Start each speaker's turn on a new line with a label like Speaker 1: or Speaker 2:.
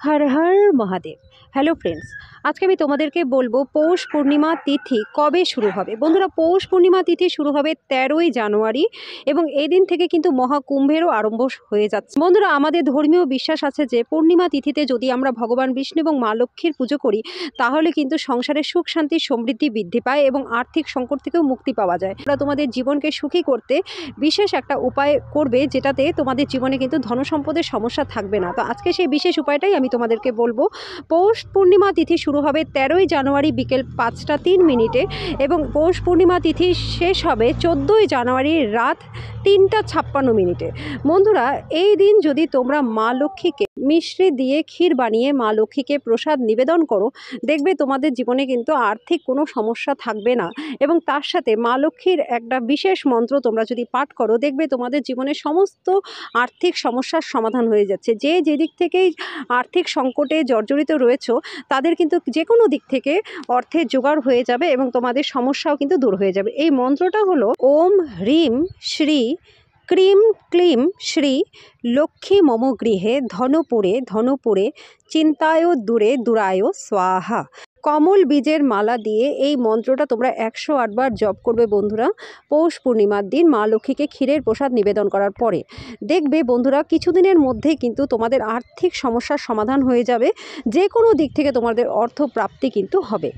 Speaker 1: Har Har Mahadev. Hello friends, আজকে আমি তোমাদেরকে বলবো পৌষ পূর্ণিমা তিথি কবে শুরু হবে। বন্ধুরা, পৌষ পূর্ণিমা তিথি শুরু হবে 13ই জানুয়ারি এবং এই দিন থেকে কিন্তু মহাকুম্ভেরও আরম্ভ হয়ে যাচ্ছে। বন্ধুরা, আমাদের ধর্মীয় বিশ্বাস আছে যে পূর্ণিমা তিথিতে যদি আমরা ভগবান বিষ্ণু এবং মা লক্ষ্মীর পুজো করি তাহলে কিন্তু সংসারে সুখ শান্তি সমৃদ্ধি বৃদ্ধি পায় এবং আর্থিক সংকট থেকেও মুক্তি পাওয়া যায়। তোমরা তোমাদের জীবনকে সুখী করতে বিশেষ একটা উপায় করবে, যেটাতে তোমাদের জীবনে কিন্তু ধনসম্পদের সমস্যা থাকবে না। তো আজকে সেই বিশেষ উপায়টাই আমি তোমাদেরকে বলবো। পৌষ পূর্ণিমা তিথি শুরু হবে 13ই জানুয়ারি বিকেল 5টা 3 মিনিটে এবং পৌষ পূর্ণিমা তিথি শেষ হবে 14ই জানুয়ারি রাত 3টা 56 মিনিটে। বন্ধুরা, এই দিন যদি তোমরা মা লক্ষ্মীকে মিশ্রি দিয়ে ক্ষীর বানিয়ে মা লক্ষ্মীকে প্রসাদ নিবেদন করো, দেখবে তোমাদের জীবনে কিন্তু আর্থিক কোনো সমস্যা থাকবে না। এবং তার সাথে মা লক্ষ্মীর একটা বিশেষ মন্ত্র তোমরা যদি পাঠ করো, দেখবে তোমাদের জীবনে সমস্ত আর্থিক সমস্যার সমাধান হয়ে যাচ্ছে। যে যেদিক থেকেই আর্থিক সংকটে জর্জরিত রয়েছো তাদের কিন্তু যে কোনো দিক থেকে অর্থের জোগাড় হয়ে যাবে এবং তোমাদের সমস্যাও কিন্তু দূর হয়ে যাবে। এই মন্ত্রটা হলো ওম হ্রিম শ্রী ক্রিম ক্লিম শ্রী লক্ষ্মী মম গৃহে ধনপুরে ধনপুরে চিন্তায় দূরে দূরায় স্বাহা। কমল বীজের মালা দিয়ে এই মন্ত্রটা তোমরা 108 বার জপ করবে বন্ধুরা, পৌষ পূর্ণিমার দিন মা লক্ষ্মীকে ক্ষীরের প্রসাদ নিবেদন করার পরে। দেখবে বন্ধুরা, কিছুদিনের মধ্যেই কিন্তু তোমাদের আর্থিক সমস্যার সমাধান হয়ে যাবে। যে কোনো দিক থেকে তোমাদের অর্থ প্রাপ্তি কিন্তু হবে।